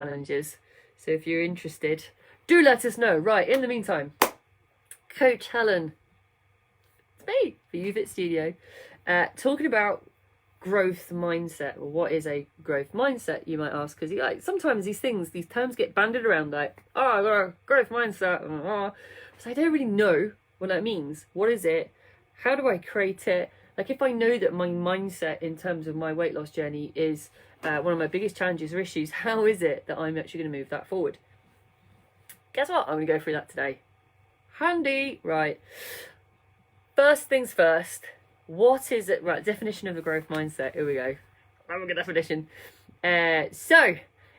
challenges. So if you're interested, do let us know. Right, in the meantime, Coach Helen, it's me for UFit Studio, talking about growth mindset. Well, what is a growth mindset, you might ask? Because like sometimes these terms get bandied around like, oh, I got a growth mindset. So I don't really know what that means. What is it? How do I create it? Like if I know that my mindset in terms of my weight loss journey is one of my biggest challenges or issues, how is it that I'm actually going to move that forward? Guess what? I'm going to go through that today. Handy. Right. First things first. What is it? Right, definition of a growth mindset. Here we go. I'm a good definition. So,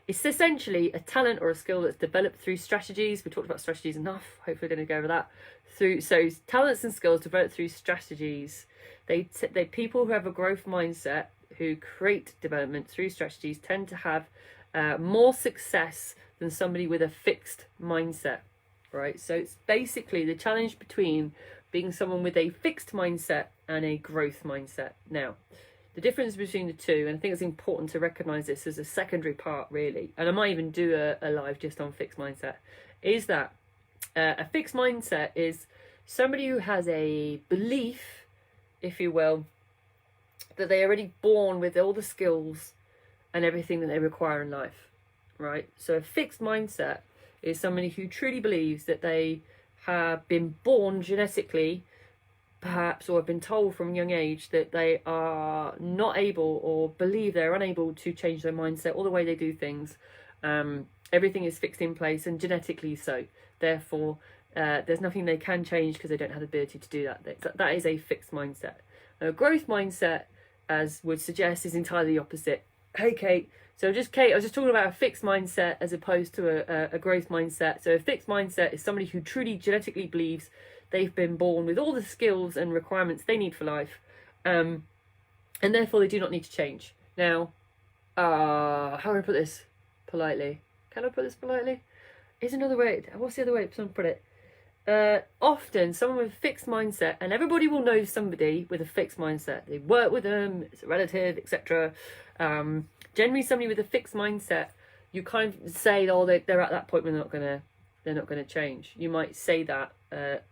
it's essentially a talent or a skill that's developed through strategies. We talked about strategies enough. Hopefully, we're going to go over that. So talents and skills developed through strategies. They people who have a growth mindset, who create development through strategies, tend to have more success than somebody with a fixed mindset. Right. So it's basically the challenge between being someone with a fixed mindset and a growth mindset. Now, the difference between the two, and I think it's important to recognise this as a secondary part really, and I might even do a live just on fixed mindset, is that a fixed mindset is somebody who has a belief, if you will, that they're already born with all the skills and everything that they require in life, right? So a fixed mindset is somebody who truly believes that they have been born genetically, perhaps, or have been told from a young age that they are not able or believe they're unable to change their mindset or the way they do things. Everything is fixed in place and genetically so. Therefore, there's nothing they can change because they don't have the ability to do that. That is a fixed mindset. A growth mindset, as would suggest, is entirely the opposite. Hey, Kate. Kate, I was just talking about a fixed mindset as opposed to a growth mindset. So a fixed mindset is somebody who truly genetically believes they've been born with all the skills and requirements they need for life, and therefore they do not need to change. Now, how do I put this politely? Can I put this politely? Is another way? What's the other way someone put it? Often someone with a fixed mindset, and everybody will know somebody with a fixed mindset. They work with them, it's a relative, etc. Generally, somebody with a fixed mindset, you kind of say, oh, they're at that point where they're not going to change. You might say that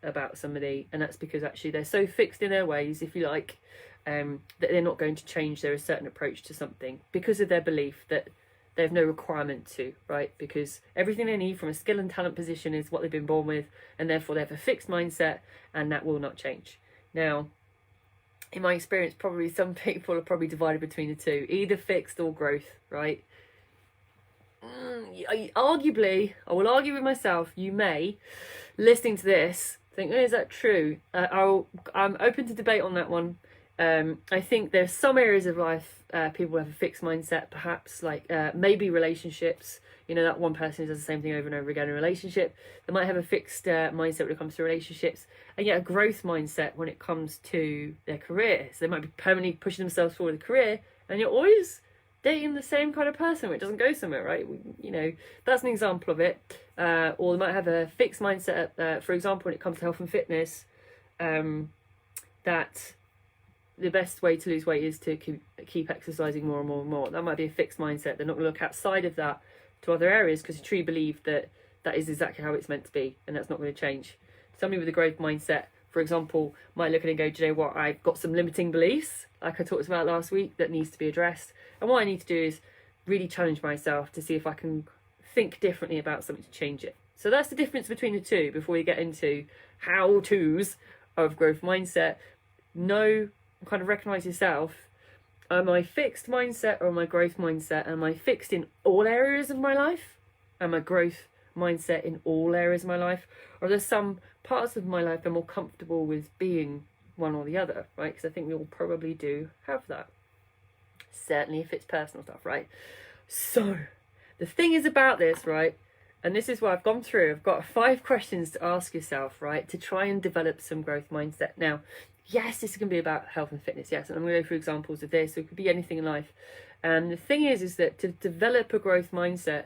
about somebody, and that's because actually they're so fixed in their ways, if you like, that they're not going to change their certain approach to something because of their belief that they have no requirement to, right? Because everything they need from a skill and talent position is what they've been born with, and therefore they have a fixed mindset, and that will not change. Now, in my experience, probably some people are probably divided between the two, either fixed or growth, right? Arguably, I will argue with myself, you may, listening to this, think, oh, is that true? I'm open to debate on that one. I think there's some areas of life people have a fixed mindset, perhaps like maybe relationships. You know, that one person who does the same thing over and over again in a relationship. They might have a fixed mindset when it comes to relationships, and yet a growth mindset when it comes to their career. So they might be permanently pushing themselves forward in a career, and you're always dating the same kind of person where it doesn't go somewhere, right? You know, that's an example of it. Or they might have a fixed mindset, for example, when it comes to health and fitness, that the best way to lose weight is to keep exercising more and more and more. That might be a fixed mindset. They're not going to look outside of that to other areas because you truly believe that that is exactly how it's meant to be, and that's not going to change. Somebody with a growth mindset, for example, might look at it and go, do you know what, I've got some limiting beliefs, like I talked about last week, that needs to be addressed. And what I need to do is really challenge myself to see if I can think differently about something to change it. So that's the difference between the two before we get into how-tos of growth mindset. Know, kind of recognise yourself. Am I fixed mindset or am I growth mindset? Am I fixed in all areas of my life? Am I growth mindset in all areas of my life? Or are there some parts of my life I'm more comfortable with being one or the other, right? Because I think we all probably do have that. Certainly if it's personal stuff, right? So the thing is about this, right? And this is what I've gone through. I've got 5 questions to ask yourself, right? To try and develop some growth mindset. Now, yes, this is going to be about health and fitness, yes. And I'm going to go through examples of this. So it could be anything in life. And the thing is that to develop a growth mindset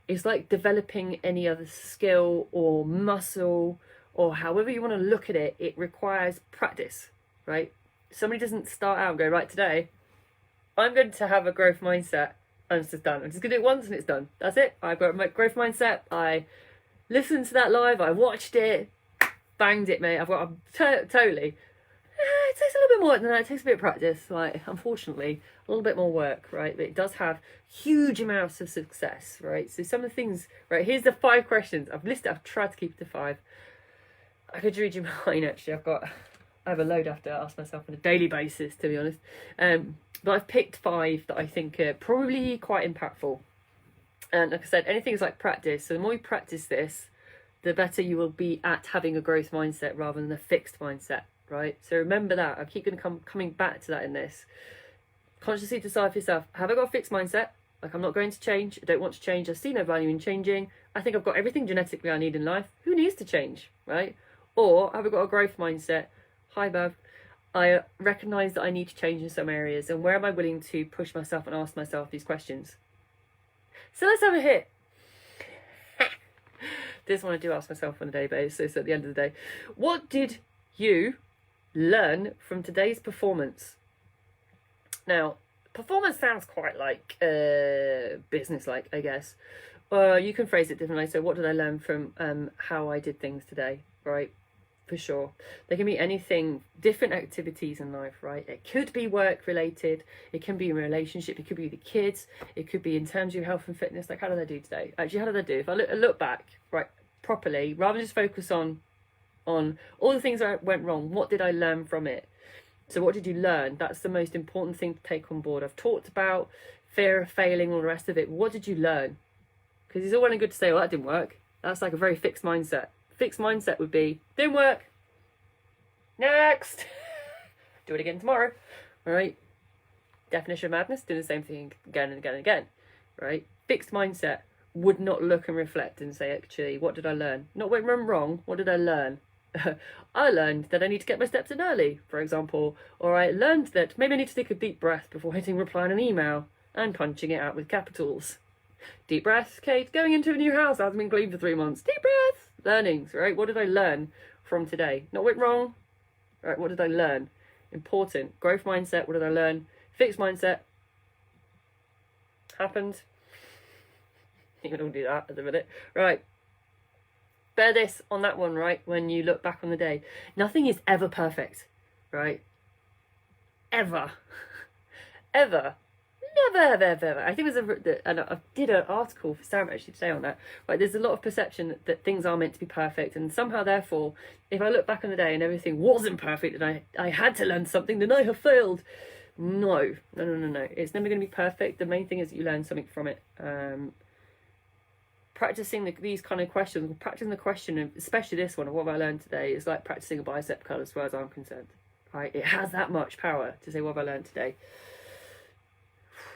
is like developing any other skill or muscle or however you want to look at it. It requires practice, right? Somebody doesn't start out and go, right, today I'm going to have a growth mindset and it's just done. I'm just going to do it once and it's done. That's it. I've got my growth mindset. I listened to that live. I watched it. Banged it, mate. I've got totally. It takes a little bit more than that. It takes a bit of practice. Like, unfortunately, a little bit more work, right? But it does have huge amounts of success, right? So some of the things, right? Here's the 5 questions. I've tried to keep it to 5. I could read you mine, actually. I have a load I have to ask myself on a daily basis, to be honest. But I've picked 5 that I think are probably quite impactful. And like I said, anything is like practice. So the more you practice this, the better you will be at having a growth mindset rather than a fixed mindset, right? So remember that. I keep going to coming back to that in this. Consciously decide for yourself, have I got a fixed mindset? Like, I'm not going to change. I don't want to change. I see no value in changing. I think I've got everything genetically I need in life. Who needs to change, right? Or have I got a growth mindset? Hi, Bev. I recognise that I need to change in some areas, and where am I willing to push myself and ask myself these questions? So let's have a hit. This one I do ask myself on a day basis at the end of the day. What did you learn from today's performance? Now, performance sounds quite like business-like, I guess. You can phrase it differently. So what did I learn from how I did things today, right? For sure. There can be anything, different activities in life, right? It could be work related. It can be in a relationship. It could be with the kids. It could be in terms of your health and fitness. Like, how did I do today? Actually, how did I do? If I look back, right, properly, rather than just focus on all the things that went wrong, what did I learn from it? So what did you learn? That's the most important thing to take on board. I've talked about fear of failing, all the rest of it. What did you learn? Because it's all well and good to say, well, that didn't work. That's like a very fixed mindset. Fixed mindset would be, didn't work. Next. Do it again tomorrow. All right. Definition of madness, doing the same thing again and again and again. Right. Fixed mindset would not look and reflect and say, actually, what did I learn? Not what went wrong. What did I learn? I learned that I need to get my steps in early, for example. Or I learned that maybe I need to take a deep breath before hitting reply on an email and punching it out with capitals. Deep breath, Kate, going into a new house, hasn't been clean for 3 months. Deep breath. Learnings, right? What did I learn from today? Not what went wrong. Right, what did I learn? Important. Growth mindset, what did I learn? Fixed mindset. Happened. You can all do that at the minute. Right. Bear this on that one, right? When you look back on the day. Nothing is ever perfect, right? Ever. Ever. Never, ever. I think and I did an article for Sam actually today on that. Right, there's a lot of perception that things are meant to be perfect, and somehow, therefore, if I look back on the day and everything wasn't perfect, and I had to learn something, then I have failed. No. It's never going to be perfect. The main thing is that you learn something from it. Practicing these kind of questions, practicing the question, especially this one of what have I learned today, is like practicing a bicep curl as far as I'm concerned. Right, it has that much power to say what have I learned today.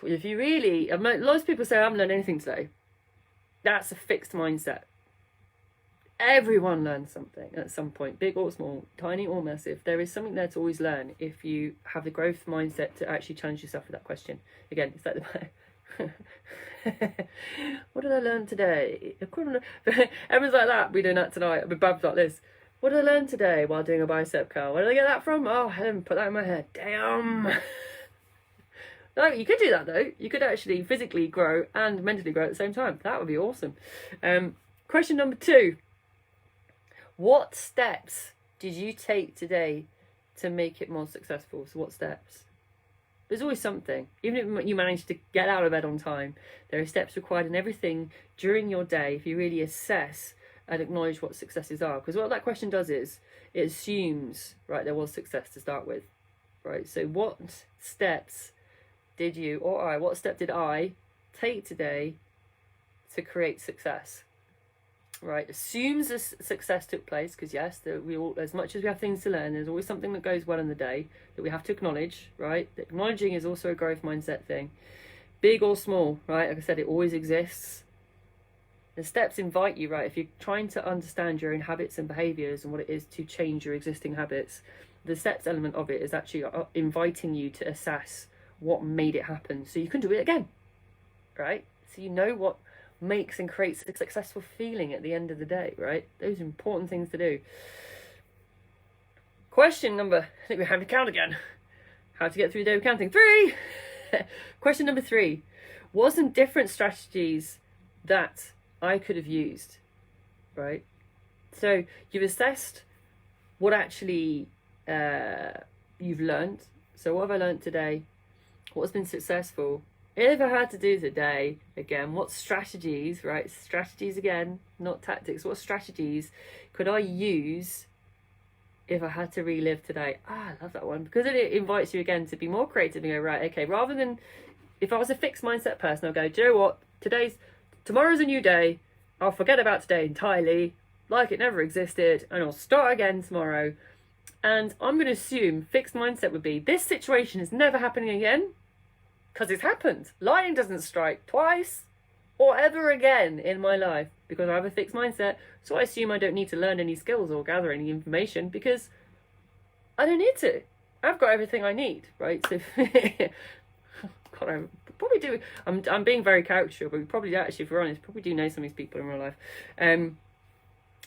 If you really, lots of people say I haven't learned anything today. That's a fixed mindset. Everyone learns something at some point, big or small, tiny or massive. There is something there to always learn if you have the growth mindset to actually challenge yourself with that question. Again, it's like what did I learn today? Everyone's like that. We're doing that tonight. I've been like this. What did I learn today while doing a bicep curl? Where did I get that from? Oh, Helen put that in my head. Damn. No, you could do that though. You could actually physically grow and mentally grow at the same time. That would be awesome. Question number 2. What steps did you take today to make it more successful? So what steps? There's always something. Even if you manage to get out of bed on time, there are steps required in everything during your day if you really assess and acknowledge what successes are. Because what that question does is, it assumes, right, there was success to start with. Right, so what steps did you, or what step did I take today to create success? Right, assumes a success took place, because yes, we all, as much as we have things to learn, there's always something that goes well in the day that we have to acknowledge, right? Acknowledging is also a growth mindset thing. Big or small, right? Like I said, it always exists. The steps invite you, right? If you're trying to understand your own habits and behaviours and what it is to change your existing habits, the steps element of it is actually inviting you to assess what made it happen so you can do it again, right? So you know what makes and creates a successful feeling at the end of the day, right? Those are important things to do. Question number, I think we have to count again. How to get through the day of counting. 3. Question number 3. What are some different strategies that I could have used, right? So you've assessed what actually you've learned. So what have I learned today? What's been successful? If I had to do today, again, what strategies, right? Strategies again, not tactics. What strategies could I use if I had to relive today? I love that one, because it invites you again to be more creative and go, right, okay, rather than, if I was a fixed mindset person, I'll go, do you know what? Tomorrow's a new day. I'll forget about today entirely, like it never existed, and I'll start again tomorrow. And I'm going to assume fixed mindset would be, this situation is never happening again, because it's happened. Lightning doesn't strike twice or ever again in my life, because I have a fixed mindset. So I assume I don't need to learn any skills or gather any information, because I don't need to. I've got everything I need, right? So God, I probably do. I'm being very caricature, but we probably actually, if we're honest, probably do know some of these people in real life.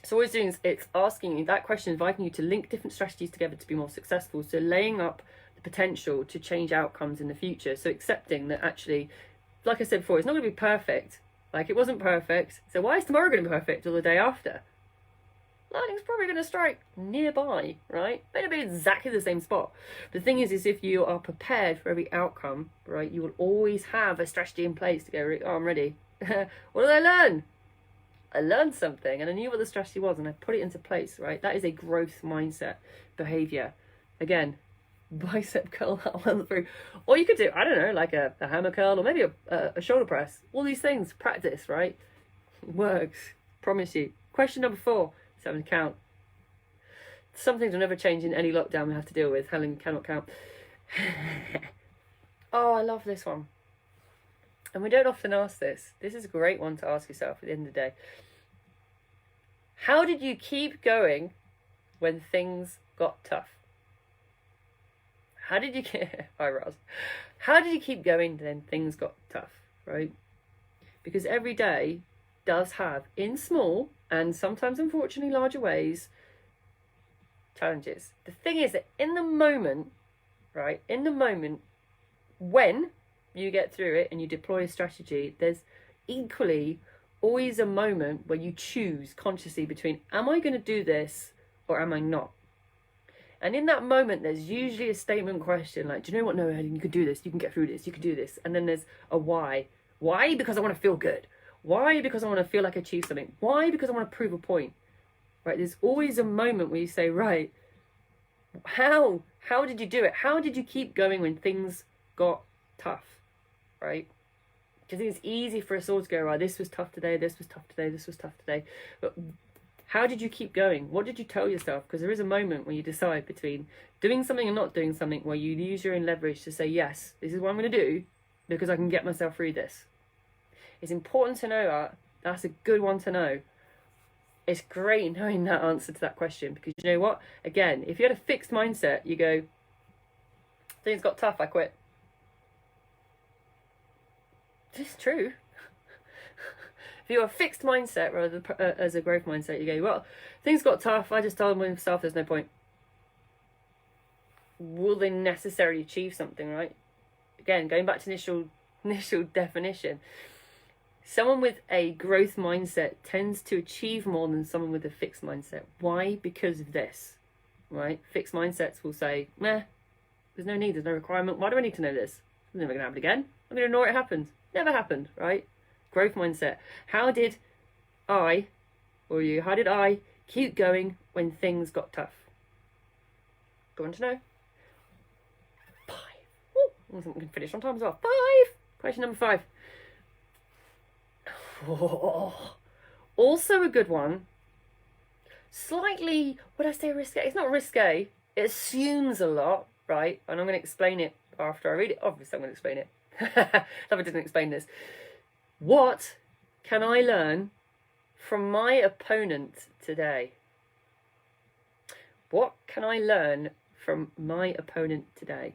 So what it's doing is it's asking you that question, inviting you to link different strategies together to be more successful. So laying up the potential to change outcomes in the future. So accepting that actually, like I said before, it's not going to be perfect. Like, it wasn't perfect. So why is tomorrow going to be perfect, or the day after? Lightning's probably going to strike nearby, right? May not be exactly the same spot. But the thing is if you are prepared for every outcome, right, you will always have a strategy in place to go, oh, I'm ready. What did I learn? I learned something, and I knew what the strategy was, and I put it into place, right? That is a growth mindset behavior. Again, bicep curl that one through. Or you could do, I don't know, like a hammer curl, or maybe a shoulder press. All these things, practice, right? It works. Promise you. Question number 4, 7 to count. Some things will never change in any lockdown we have to deal with. Helen cannot count. Oh, I love this one. And we don't often ask this. This is a great one to ask yourself at the end of the day. How did you keep going when things got tough? How did you How did you keep going when things got tough, right? Because every day does have, in small and sometimes unfortunately larger ways, challenges. The thing is that in the moment, right, in the moment when you get through it and you deploy a strategy, there's equally always a moment where you choose consciously between, am I going to do this or am I not? And in that moment, there's usually a statement question like, do you know what? No, Helen, you can do this. You can get through this. You can do this. And then there's a why. Why? Because I want to feel good. Why? Because I want to feel like I achieved something. Why? Because I want to prove a point. Right? There's always a moment where you say, right, how did you do it? How did you keep going when things got tough? Right? Because I think it's easy for us all to go, right, this was tough today, this was tough today, this was tough today. But how did you keep going? What did you tell yourself? Because there is a moment when you decide between doing something and not doing something, where you use your own leverage to say, yes, this is what I'm going to do because I can get myself through this. It's important to know that. That's a good one to know. It's great knowing that answer to that question, because you know what? Again, if you had a fixed mindset, you go, things got tough, I quit. It's true. If you're a fixed mindset rather than as a growth mindset, you go, well, things got tough, I just told myself there's no point. Will they necessarily achieve something, right? Again, going back to initial definition, someone with a growth mindset tends to achieve more than someone with a fixed mindset. Why? Because of this, right? Fixed mindsets will say, meh, there's no need, there's no requirement. Why do I need to know this? It's never going to happen again. I'm going to ignore it happened. Never happened, right? Growth mindset. How did I keep going when things got tough? Go on to know. 5. Ooh, I think we can finish on time as well. 5. Question number 5. Oh, also a good one. Slightly, would I say risque? It's not risque. It assumes a lot, right? And I'm going to explain it after I read it. Obviously, I'm going to explain it. If I didn't explain this. What can I learn from my opponent today? What can I learn from my opponent today?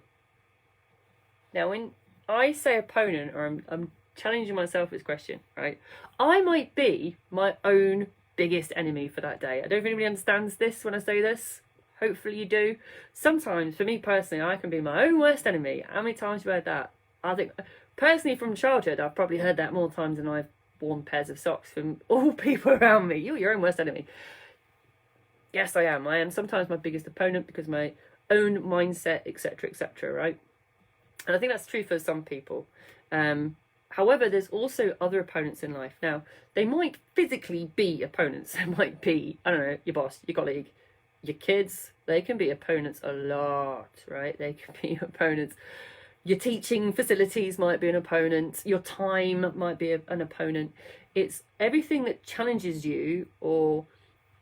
Now, when I say opponent, or I'm challenging myself with this question, right? I might be my own biggest enemy for that day. I don't know if anybody understands this when I say this. Hopefully you do. Sometimes, for me personally, I can be my own worst enemy. How many times have you heard that? I think Personally, from childhood, I've probably heard that more times than I've worn pairs of socks from all people around me. You're your own worst enemy. Yes, I am. I am sometimes my biggest opponent because of my own mindset, etc., right? And I think that's true for some people. However, there's also other opponents in life. Now, they might physically be opponents. They might be, I don't know, your boss, your colleague, your kids. They can be opponents a lot, right? They can be opponents. Your teaching facilities might be an opponent. Your time might be an opponent. It's everything that challenges you, or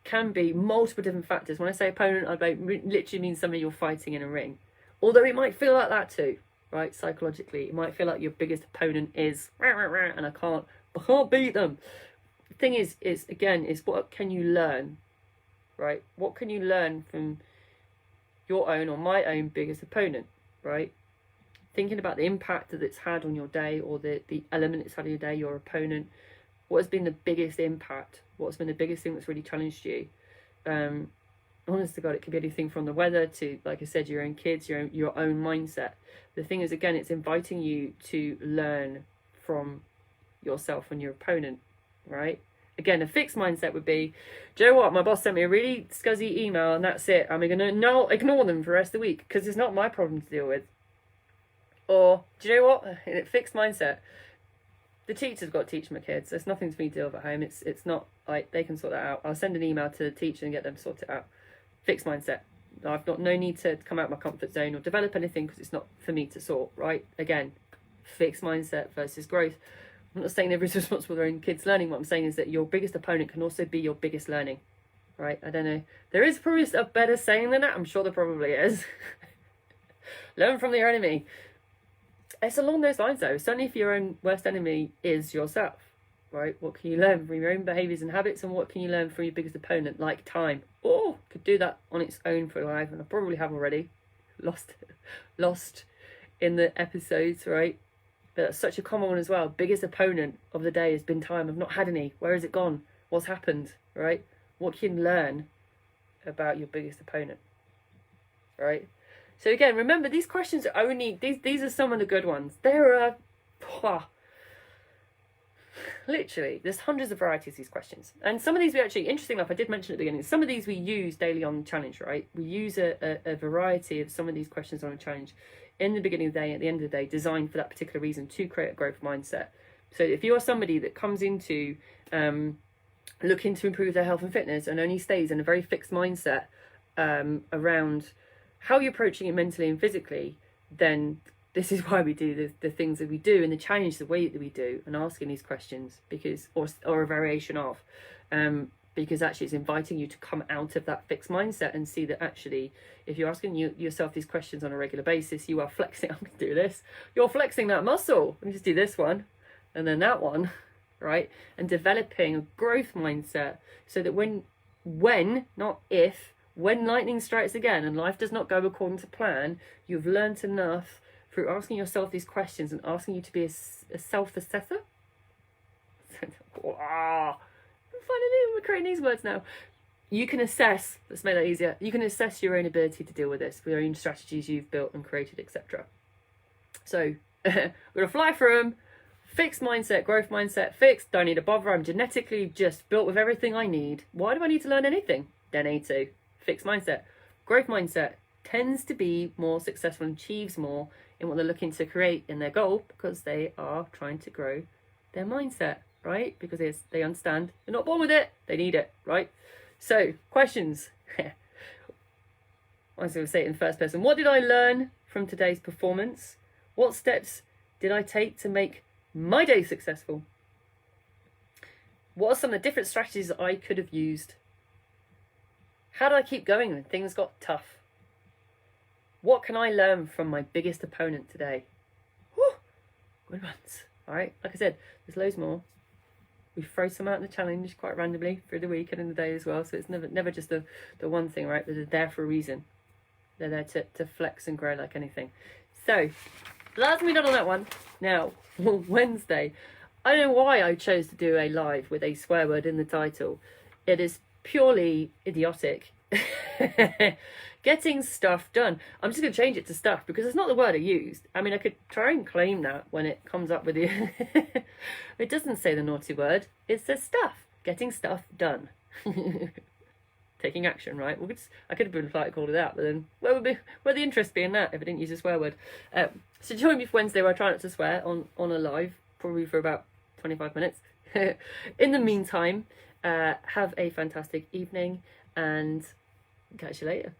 can be multiple different factors. When I say opponent, I literally mean somebody you're fighting in a ring. Although it might feel like that too, right? Psychologically, it might feel like your biggest opponent is, and I can't beat them. The thing is again, what can you learn, right? What can you learn from your own or my own biggest opponent, right? Thinking about the impact that it's had on your day, or the element it's had on your day, your opponent. What has been the biggest impact? What's been the biggest thing that's really challenged you? Honest to God, it could be anything from the weather to, like I said, your own kids, your own mindset. The thing is, again, it's inviting you to learn from yourself and your opponent, right? Again, a fixed mindset would be, do you know what? My boss sent me a really scuzzy email and that's it. I'm going to ignore them for the rest of the week because it's not my problem to deal with. Or, do you know what? In a fixed mindset, the teacher's got to teach my kids. There's nothing for me to deal with at home. It's not like they can sort that out. I'll send an email to the teacher and get them to sort it out. Fixed mindset. I've got no need to come out of my comfort zone or develop anything because it's not for me to sort, right? Again, fixed mindset versus growth. I'm not saying everybody's responsible for their own kids' learning. What I'm saying is that your biggest opponent can also be your biggest learning, right? I don't know. There is probably a better saying than that. I'm sure there probably is. Learn from your enemy. It's along those lines though. Certainly if your own worst enemy is yourself, right? What can you learn from your own behaviours and habits, and what can you learn from your biggest opponent, like time? Oh, could do that on its own for life, and I probably have already. Lost in the episodes, right? But that's such a common one as well. Biggest opponent of the day has been time. I've not had any. Where has it gone? What's happened, right? What can you learn about your biggest opponent, right? So again, remember, these questions are only, these are some of the good ones. There are, literally, there's hundreds of varieties of these questions. And some of these we actually, interesting enough, I did mention at the beginning, some of these we use daily on the challenge, right? We use a variety of some of these questions on a challenge in the beginning of the day, at the end of the day, designed for that particular reason, to create a growth mindset. So if you're somebody that comes into looking to improve their health and fitness and only stays in a very fixed mindset around how you're approaching it mentally and physically, then this is why we do the things that we do, and the challenge the way that we do, and asking these questions, because or a variation of, because actually it's inviting you to come out of that fixed mindset and see that actually, if you're asking yourself these questions on a regular basis, you are flexing. I'm going to do this. You're flexing that muscle. Let me just do this one, and then that one, right? And developing a growth mindset so that when not if, when lightning strikes again and life does not go according to plan, you've learnt enough through asking yourself these questions and asking you to be a self-assessor. Wow. Finally, we're creating these words now. You can assess, let's make that easier, you can assess your own ability to deal with this, with your own strategies you've built and created, etc. So, we're going to fly through them. Fixed mindset, growth mindset, fixed, don't need to bother, I'm genetically just built with everything I need. Why do I need to learn anything? Don't need to. Fixed mindset. Growth mindset tends to be more successful and achieves more in what they're looking to create in their goal, because they are trying to grow their mindset, right? Because they understand they're not born with it, they need it, right? So, questions. I was going to say it in first person. What did I learn from today's performance? What steps did I take to make my day successful? What are some of the different strategies that I could have used? How do I keep going when things got tough? What can I learn from my biggest opponent today? Whew, good ones. All right, like I said, there's loads more. We throw some out in the challenge quite randomly through the week and in the day as well. So it's never just the one thing, right? But they're there for a reason. They're there to flex and grow like anything. So that's me done on that one. Now, Wednesday. I don't know why I chose to do a live with a swear word in the title. It is purely idiotic Getting stuff done. I'm just going to change it to stuff because it's not the word I used. I mean, I could try and claim that when it comes up with you. It doesn't say the naughty word. It says stuff. Getting stuff done. Taking action, right? Well, I could have been polite called it out, but then where'd the interest be in that if I didn't use a swear word? So join me for Wednesday where I try not to swear on a live, probably for about 25 minutes. In the meantime, have a fantastic evening and catch you later.